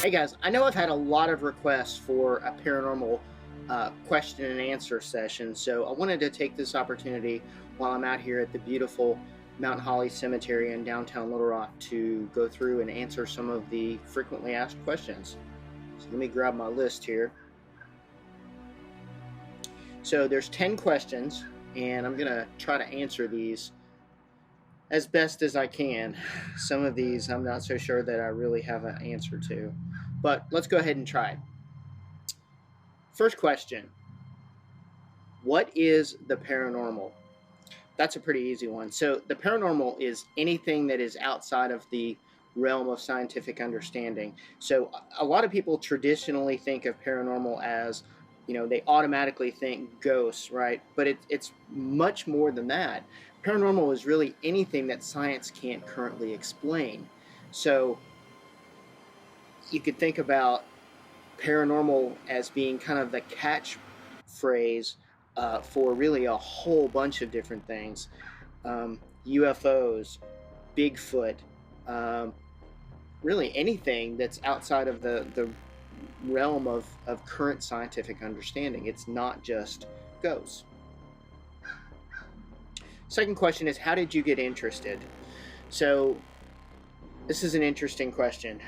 Hey guys, I know I've had a lot of requests for a paranormal question and answer session, so I wanted to take this opportunity while I'm out here at the beautiful Mount Holly Cemetery in downtown Little Rock to go through and answer some of the frequently asked questions. So let me grab my list here. So there's 10 questions, and I'm going to try to answer these as best as I can. Some of these I'm not so sure that I really have an answer to, but let's go ahead and try. First question: what is the paranormal? That's a pretty easy one. So, the paranormal is anything that is outside of the realm of scientific understanding. So, a lot of people traditionally think of paranormal as, they automatically think ghosts, right? But it's much more than that. Paranormal is really anything that science can't currently explain. So, you could think about paranormal as being kind of the catchphrase for really a whole bunch of different things. UFOs, Bigfoot, um, really anything that's outside of the realm of current scientific understanding. It's not just ghosts. Second question is, how did you get interested? So, this is an interesting question.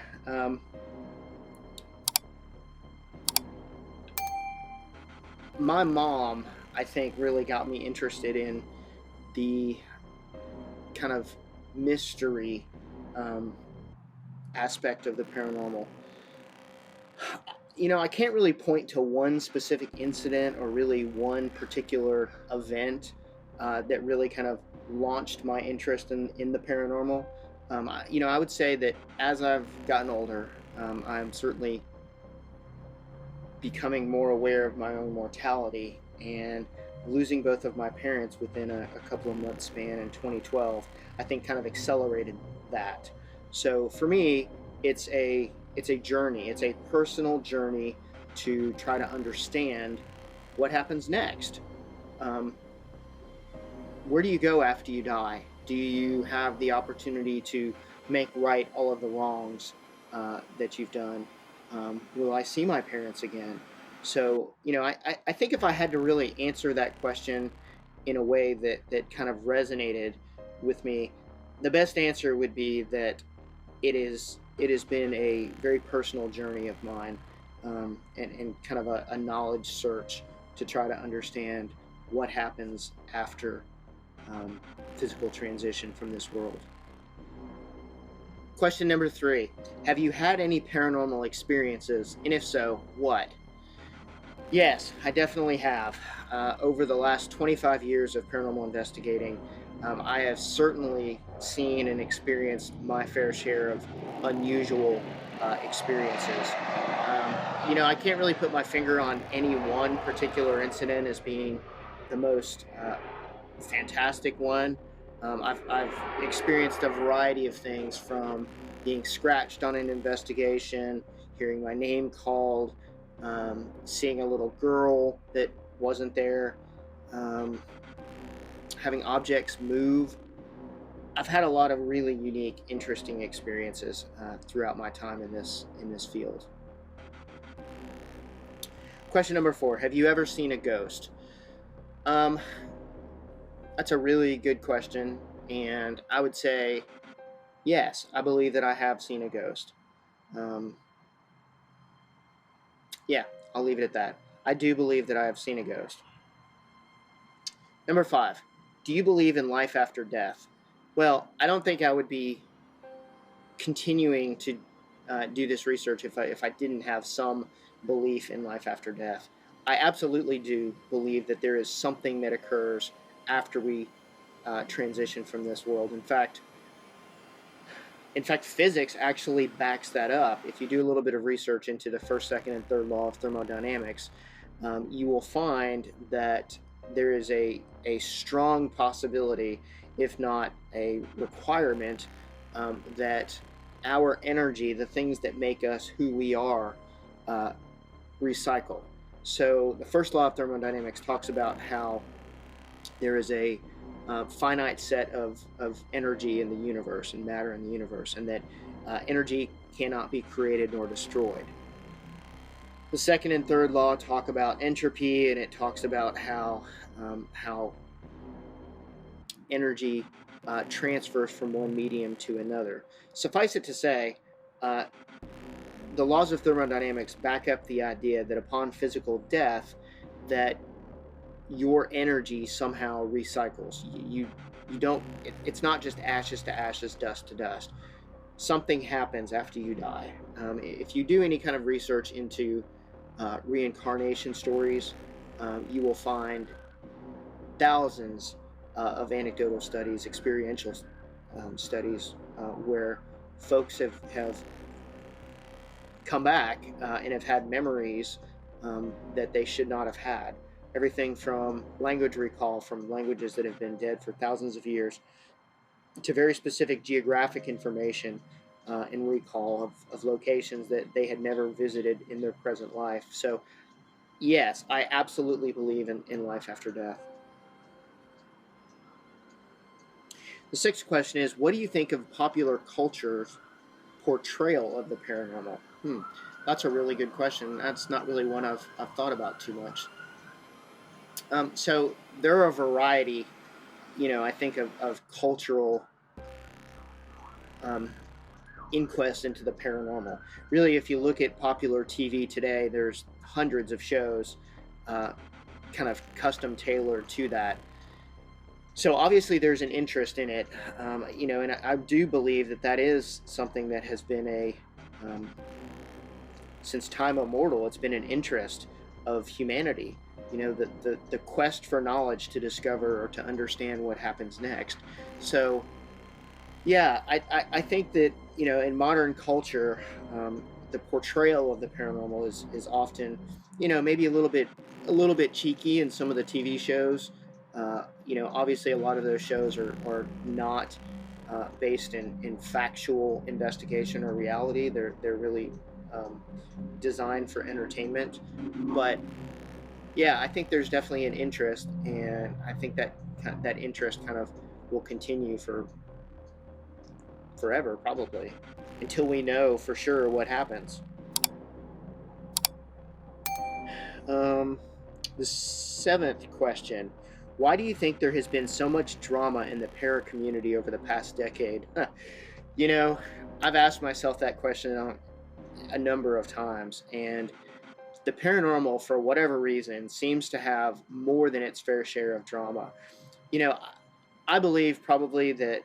My mom, I think, really got me interested in the kind of mystery um, aspect of the paranormal. I can't really point to one specific incident or really one particular event that really kind of launched my interest in the paranormal. I would say that as I've gotten older, I'm certainly becoming more aware of my own mortality, and losing both of my parents within a couple of months span in 2012, I think kind of accelerated that. So for me, it's a journey. It's a personal journey to try to understand what happens next. Um, where do you go after you die? Do you have the opportunity to make right all of the wrongs that you've done? Will I see my parents again? So, I think if I had to really answer that question in a way that kind of resonated with me, the best answer would be that it has been a very personal journey of mine, and kind of a knowledge search to try to understand what happens after physical transition from this world. Question number 3: have you had any paranormal experiences, and if so, what? Yes, I definitely have. Over the last 25 years of paranormal investigating, I have certainly seen and experienced my fair share of unusual experiences. I can't really put my finger on any one particular incident as being the most fantastic one. I've experienced a variety of things, from being scratched on an investigation, hearing my name called, seeing a little girl that wasn't there, um, having objects move. I've had a lot of really unique, interesting experiences throughout my time in this field. Question number 4: have you ever seen a ghost? Um, that's a really good question, and I would say yes. I believe that I have seen a ghost. Um, yeah, I'll leave it at that. I do believe that I have seen a ghost. Number 5: do you believe in life after death? Well, I don't think I would be continuing to do this research if I didn't have some belief in life after death. I absolutely do believe that there is something that occurs after we transition from this world. In fact, physics actually backs that up. If you do a little bit of research into the first, second, and third law of thermodynamics, you will find that there is a strong possibility, if not a requirement, that our energy, the things that make us who we are, recycle. So the first law of thermodynamics talks about how there is a finite set of energy in the universe and matter in the universe, and that energy cannot be created nor destroyed. The second and third law talk about entropy, and it talks about how energy transfers from one medium to another. Suffice it to say, uh, the laws of thermodynamics back up the idea that upon physical death, that your energy somehow recycles. You don't. It's not just ashes to ashes, dust to dust. Something happens after you die. If you do any kind of research into reincarnation stories, you will find thousands of anecdotal studies, experiential studies, where folks have come back and have had memories that they should not have had. Everything from language recall from languages that have been dead for thousands of years to very specific geographic information and recall of locations that they had never visited in their present life. So, yes, I absolutely believe in life after death. The sixth question is, what do you think of popular culture's portrayal of the paranormal? That's a really good question. That's not really one I've thought about too much. So there are a variety, I think of cultural um, inquest into the paranormal. Really, if you look at popular TV today, there's hundreds of shows uh, kind of custom tailored to that. So obviously there's an interest in it, and I do believe that is something that has been um, since time immortal, it's been an interest of humanity. The quest for knowledge to discover or to understand what happens next. So yeah, I think that in modern culture, the portrayal of the paranormal is often maybe a little bit cheeky in some of the TV shows. Obviously a lot of those shows are not based in factual investigation or reality. They're really um, designed for entertainment. But yeah, I think there's definitely an interest, and I think that interest kind of will continue for forever, probably, until we know for sure what happens. Um, the seventh question: why do you think there has been so much drama in the para community over the past decade? you know, I've asked myself that question a number of times, and the paranormal, for whatever reason, seems to have more than its fair share of drama. You know, I believe probably that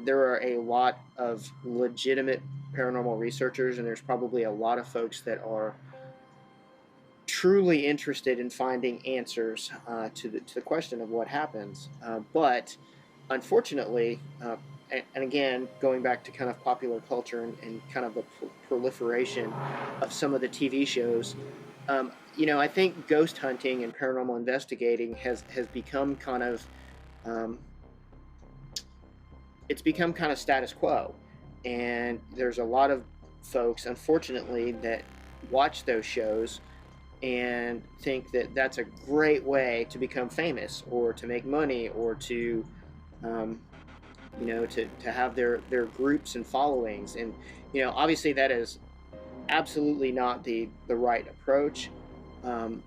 there are a lot of legitimate paranormal researchers, and there's probably a lot of folks that are truly interested in finding answers to the question of what happens. But unfortunately, and again, going back to kind of popular culture and kind of the proliferation of some of the TV shows, I think ghost hunting and paranormal investigating has become kind of um, it's become kind of status quo, and there's a lot of folks, unfortunately, that watch those shows and think that that's a great way to become famous or to make money or to um, to have their groups and followings. And obviously that is absolutely not the right approach. um,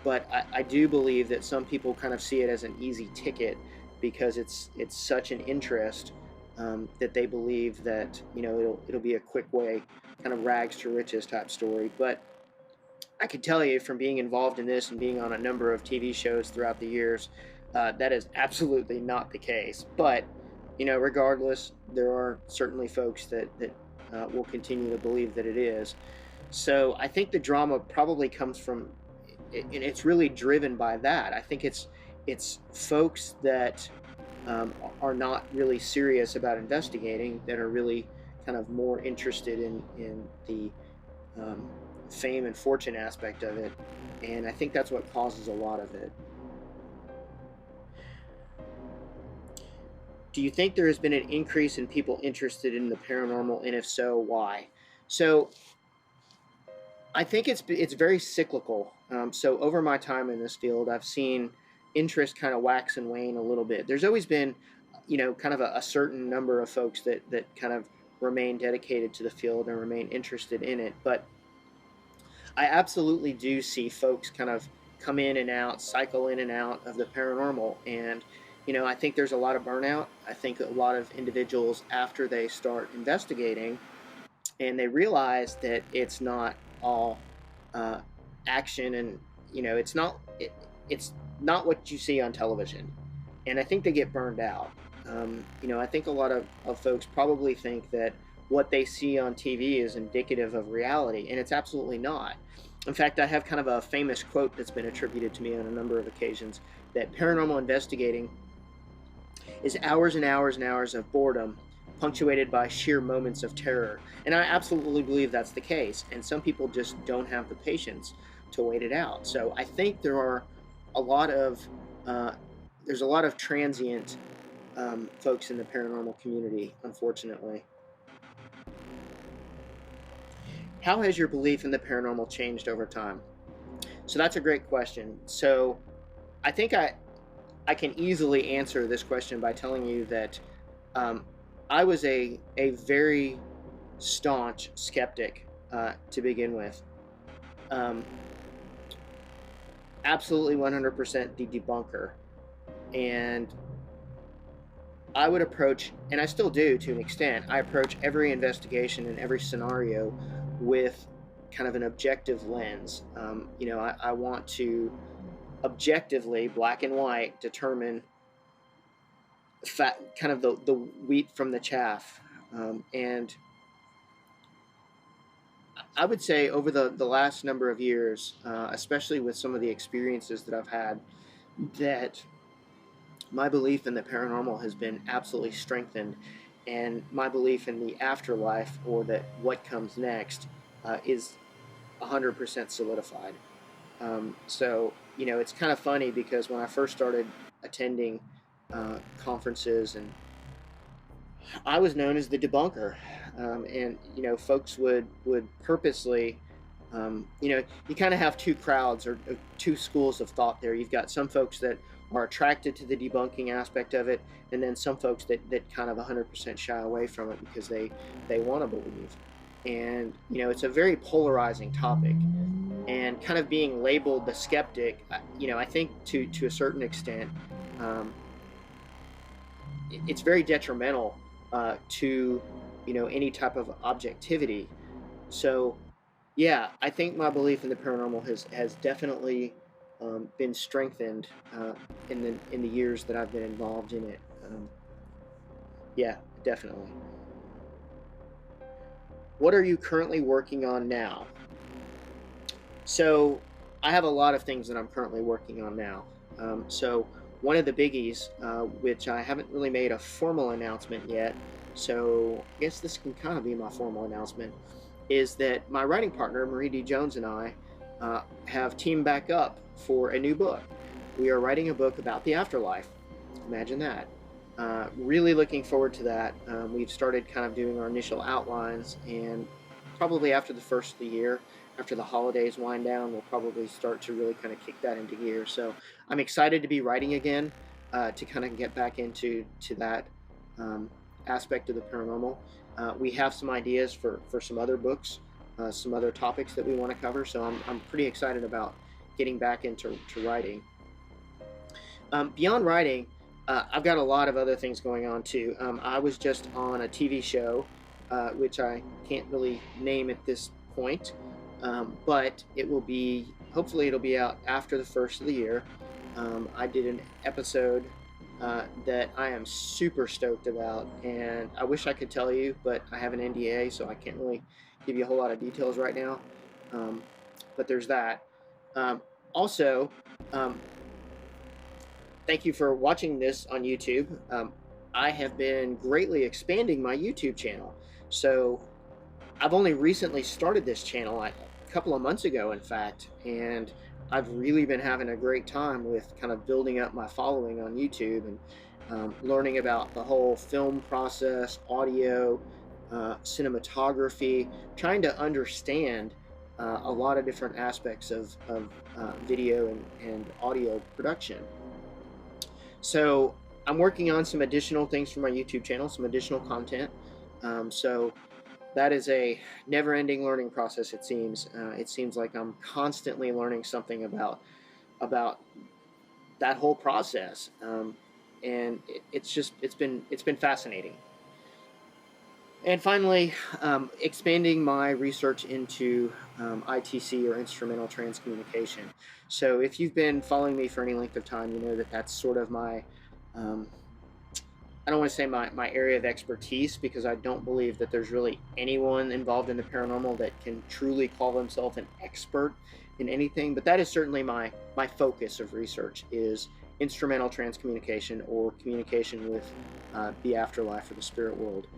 but I do believe that some people kind of see it as an easy ticket because it's such an interest, that they believe that it'll be a quick way, kind of rags to riches type story. But I can tell you from being involved in this and being on a number of TV shows throughout the years, that is absolutely not the case. But regardless, there are certainly folks that will continue to believe that it is. So I think the drama probably comes from, and it's really driven by that. I think it's folks that are not really serious about investigating, that are really kind of more interested in the um, fame and fortune aspect of it, and I think that's what causes a lot of it. Do you think there has been an increase in people interested in the paranormal, and if so, why? So I think it's very cyclical. So over my time in this field, I've seen interest kind of wax and wane a little bit. There's always been, kind of a certain number of folks that kind of remain dedicated to the field and remain interested in it. But I absolutely do see folks kind of come in and out, cycle in and out of the paranormal. And, I think there's a lot of burnout. I think a lot of individuals, after they start investigating and they realize that it's not all uh, action, and, it's not what you see on television. And I think they get burned out. I think a lot of folks probably think that what they see on TV is indicative of reality, and it's absolutely not. In fact, I have kind of a famous quote that's been attributed to me on a number of occasions, that paranormal investigating is hours and hours and hours of boredom, punctuated by sheer moments of terror. And I absolutely believe that's the case. And some people just don't have the patience to wait it out. So I think a lot of uh, there's a lot of transient folks in the paranormal community, unfortunately. How has your belief in the paranormal changed over time? So that's a great question. So I think I can easily answer this question by telling you that um, I was a very staunch skeptic to begin with. Um, Absolutely 100% the debunker. And I would approach, and I still do to an extent, I approach every investigation and every scenario with kind of an objective lens. I want to objectively, black and white, determine kind of the wheat from the chaff. And I would say over the last number of years, especially with some of the experiences that I've had, that my belief in the paranormal has been absolutely strengthened, and my belief in the afterlife, or that what comes next, is 100% solidified. So, it's kind of funny because when I first started attending conferences, and I was known as the debunker, and folks would purposely, you kind of have two crowds, or two schools of thought there. You've got some folks that are attracted to the debunking aspect of it, and then some folks that kind of 100% shy away from it because they want to believe. And it's a very polarizing topic, and kind of being labeled the skeptic, I think to a certain extent, um, it's very detrimental to any type of objectivity. So yeah, I think my belief in the paranormal has definitely been strengthened in the years that I've been involved in it. Yeah, definitely. What are you currently working on now? So I have a lot of things that I'm currently working on now. So one of the biggies, which I haven't really made a formal announcement yet, so I guess this can kind of be my formal announcement, is that my writing partner, Marie D. Jones, and I have teamed back up for a new book. We are writing a book about the afterlife. Imagine that. Really looking forward to that. We've started kind of doing our initial outlines, and probably after the first of the year, after the holidays wind down, we'll probably start to really kind of kick that into gear. So I'm excited to be writing again, to kind of get back into that um, aspect of the paranormal. We have some ideas for some other books, some other topics that we want to cover. So I'm pretty excited about getting back into writing. Beyond writing, I've got a lot of other things going on too. I was just on a TV show, which I can't really name at this point, but hopefully it'll be out after the first of the year. I did an episode that I am super stoked about, and I wish I could tell you, but I have an NDA, so I can't really give you a whole lot of details right now. Um, but there's that. Also, um, thank you for watching this on YouTube. I have been greatly expanding my YouTube channel. So I've only recently started this channel, a couple of months ago, in fact, and I've really been having a great time with kind of building up my following on YouTube, and learning about the whole film process, audio, cinematography, trying to understand a lot of different aspects of video and audio production. So I'm working on some additional things for my YouTube channel, some additional content. So that is a never-ending learning process. It seems like I'm constantly learning something about that whole process, and it's been fascinating. And finally, expanding my research into ITC, or instrumental transcommunication. So if you've been following me for any length of time, you know that that's sort of my um, I don't want to say my area of expertise, because I don't believe that there's really anyone involved in the paranormal that can truly call themselves an expert in anything. But that is certainly my focus of research, is instrumental transcommunication, or communication with the afterlife or the spirit world.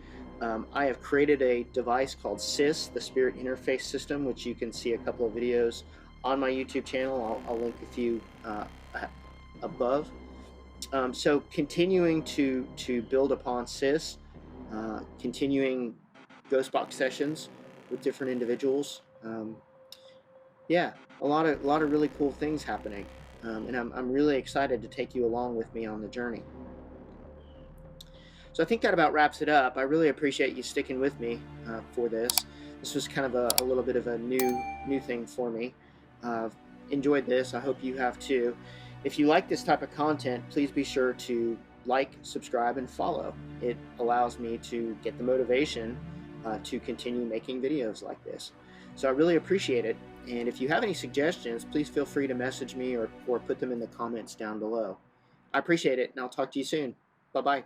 I have created a device called SIS, the Spirit Interface System, which you can see a couple of videos on my YouTube channel. I'll link a few above. So continuing to build upon CIS, continuing ghost box sessions with different individuals. Yeah, a lot of really cool things happening, and I'm really excited to take you along with me on the journey. So I think that about wraps it up. I really appreciate you sticking with me for this. This was kind of a little bit of a new thing for me. I've enjoyed this. I hope you have too. If you like this type of content, please be sure to like, subscribe, and follow. It allows me to get the motivation to continue making videos like this. So I really appreciate it. And if you have any suggestions, please feel free to message me or put them in the comments down below. I appreciate it, and I'll talk to you soon. Bye-bye.